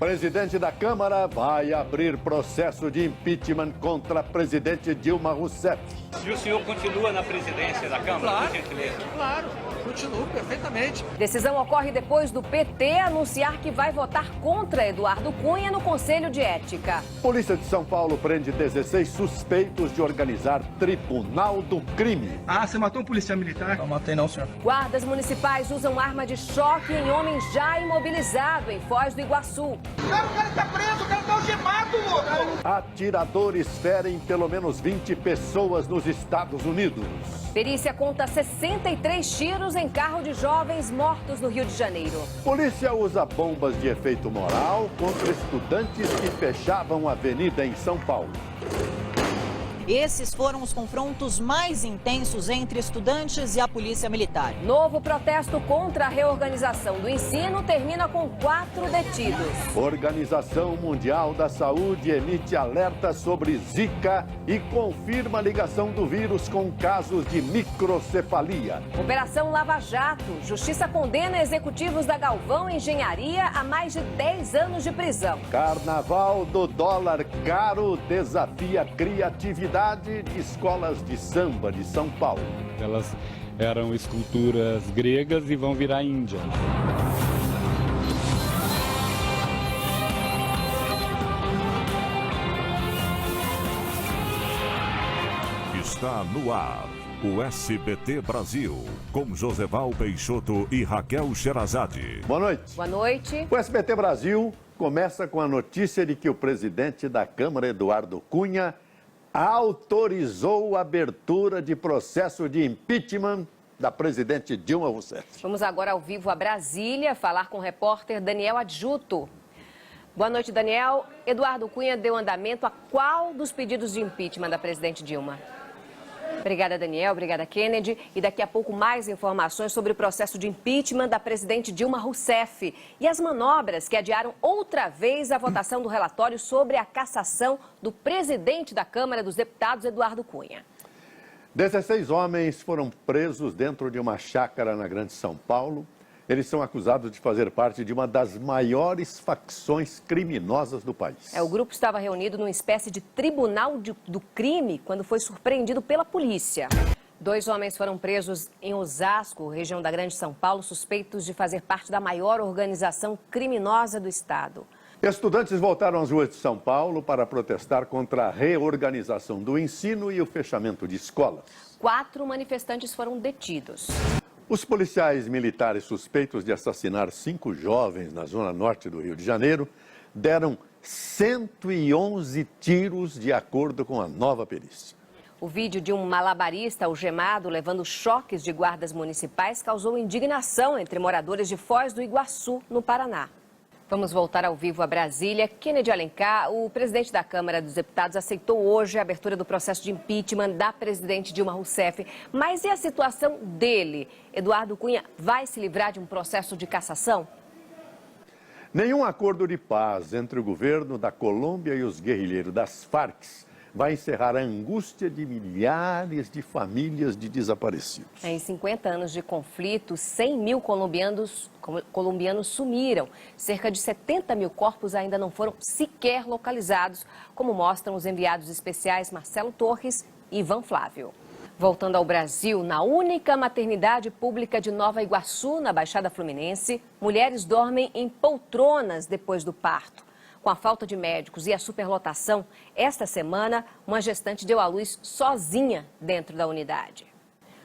Presidente da Câmara vai abrir processo de impeachment contra a presidente Dilma Rousseff. E o senhor continua na presidência da Câmara, Claro, por gentileza? claro, continuo perfeitamente. Decisão ocorre depois do PT anunciar que vai votar contra Eduardo Cunha no Conselho de Ética. Polícia de São Paulo prende 16 suspeitos de organizar Tribunal do Crime. Ah, você matou um policial militar? Não matei não, senhor. Guardas municipais usam arma de choque em homem já imobilizado em Foz do Iguaçu. O cara tá preso, o cara tá algemado, louco! Atiradores ferem pelo menos 20 pessoas nos Estados Unidos. Perícia conta 63 tiros em carro de jovens mortos no Rio de Janeiro. Polícia usa bombas de efeito moral contra estudantes que fechavam a avenida em São Paulo. Esses foram os confrontos mais intensos entre estudantes e a polícia militar. Novo protesto contra a reorganização do ensino termina com 4 detidos. Organização Mundial da Saúde emite alerta sobre Zika e confirma a ligação do vírus com casos de microcefalia. Operação Lava Jato. Justiça condena executivos da Galvão Engenharia a mais de 10 anos de prisão. Carnaval do dólar caro desafia a criatividade de escolas de samba de São Paulo. Elas eram esculturas gregas e vão virar índia. Está no ar o SBT Brasil, com Joseval Peixoto e Raquel Sherazade. Boa noite. Boa noite. O SBT Brasil começa com a notícia de que o presidente da Câmara, Eduardo Cunha, autorizou a abertura de processo de impeachment da presidente Dilma Rousseff. Vamos agora ao vivo a Brasília falar com o repórter Daniel Adjuto. Boa noite, Daniel. Eduardo Cunha deu andamento a qual dos pedidos de impeachment da presidente Dilma? Obrigada, Daniel. Obrigada, Kennedy. E daqui a pouco mais informações sobre o processo de impeachment da presidente Dilma Rousseff e as manobras que adiaram outra vez a votação do relatório sobre a cassação do presidente da Câmara dos Deputados, Eduardo Cunha. 16 homens foram presos dentro de uma chácara na Grande São Paulo. Eles são acusados de fazer parte de uma das maiores facções criminosas do país. O grupo estava reunido numa espécie de tribunal do crime quando foi surpreendido pela polícia. 2 homens foram presos em Osasco, região da Grande São Paulo, suspeitos de fazer parte da maior organização criminosa do estado. Estudantes voltaram às ruas de São Paulo para protestar contra a reorganização do ensino e o fechamento de escolas. 4 manifestantes foram detidos. Os policiais militares suspeitos de assassinar 5 jovens na zona norte do Rio de Janeiro deram 111 tiros, de acordo com a nova perícia. O vídeo de um malabarista algemado levando choques de guardas municipais causou indignação entre moradores de Foz do Iguaçu, no Paraná. Vamos voltar ao vivo a Brasília. Kennedy Alencar, o presidente da Câmara dos Deputados, aceitou hoje a abertura do processo de impeachment da presidente Dilma Rousseff. Mas e a situação dele? Eduardo Cunha vai se livrar de um processo de cassação? Nenhum acordo de paz entre o governo da Colômbia e os guerrilheiros das Farc vai encerrar a angústia de milhares de famílias de desaparecidos. Em 50 anos de conflito, 100 mil colombianos sumiram. Cerca de 70 mil corpos ainda não foram sequer localizados, como mostram os enviados especiais Marcelo Torres e Ivan Flávio. Voltando ao Brasil, na única maternidade pública de Nova Iguaçu, na Baixada Fluminense, mulheres dormem em poltronas depois do parto. Com a falta de médicos e a superlotação, esta semana, uma gestante deu à luz sozinha dentro da unidade.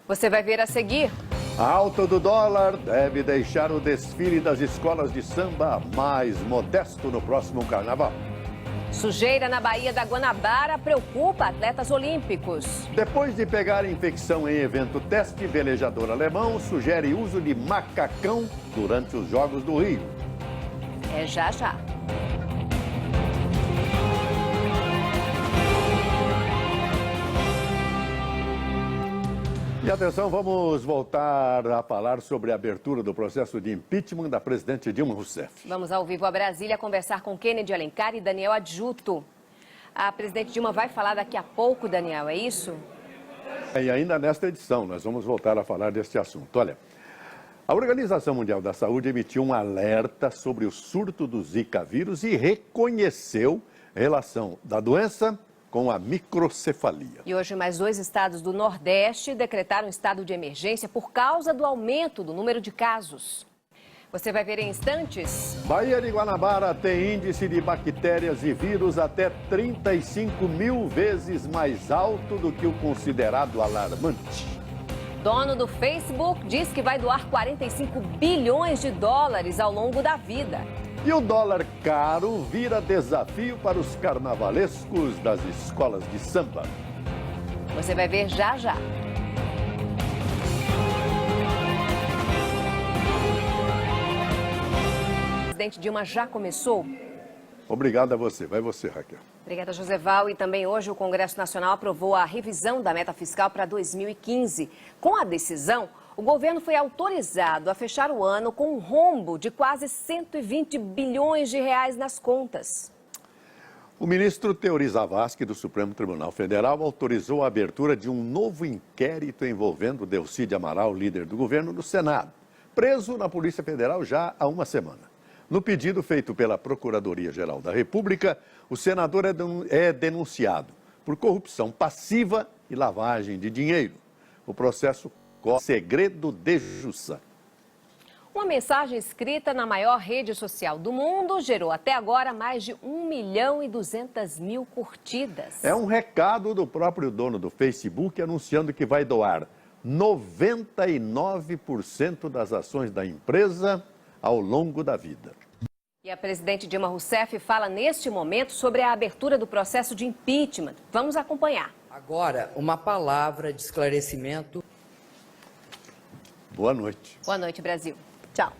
Você vai ver a seguir. A alta do dólar deve deixar o desfile das escolas de samba mais modesto no próximo carnaval. Sujeira na Baía da Guanabara preocupa atletas olímpicos. Depois de pegar infecção em evento teste, velejador alemão sugere uso de macacão durante os Jogos do Rio. É já já. E atenção, vamos voltar a falar sobre a abertura do processo de impeachment da presidente Dilma Rousseff. Vamos ao vivo a Brasília conversar com Kennedy Alencar e Daniel Adjuto. A presidente Dilma vai falar daqui a pouco, Daniel, é isso? E ainda nesta edição, nós vamos voltar a falar deste assunto. Olha, A Organização Mundial da Saúde emitiu um alerta sobre o surto do Zika vírus e reconheceu a relação da doença com a microcefalia. E hoje mais 2 estados do Nordeste decretaram estado de emergência por causa do aumento do número de casos. Você vai ver em instantes. Baía de Guanabara tem índice de bactérias e vírus até 35 mil vezes mais alto do que o considerado alarmante. Dono do Facebook diz que vai doar 45 bilhões de dólares ao longo da vida. E o dólar caro vira desafio para os carnavalescos das escolas de samba. Você vai ver já já. O presidente Dilma já começou? Obrigado a você. Vai você, Raquel. Obrigada, Joseval. E também hoje o Congresso Nacional aprovou a revisão da meta fiscal para 2015. Com a decisão, o governo foi autorizado a fechar o ano com um rombo de quase 120 bilhões de reais nas contas. O ministro Teori Zavascki, do Supremo Tribunal Federal, autorizou a abertura de um novo inquérito envolvendo Delcy Amaral, líder do governo, no Senado, preso na Polícia Federal já há uma semana. No pedido feito pela Procuradoria-Geral da República, o senador é denunciado por corrupção passiva e lavagem de dinheiro. O processo corre segredo de justiça. Uma mensagem escrita na maior rede social do mundo gerou até agora mais de 1.200.000 curtidas. É um recado do próprio dono do Facebook anunciando que vai doar 99% das ações da empresa ao longo da vida. E a presidente Dilma Rousseff fala neste momento sobre a abertura do processo de impeachment. Vamos acompanhar. Agora, uma palavra de esclarecimento. Boa noite. Boa noite, Brasil. Tchau.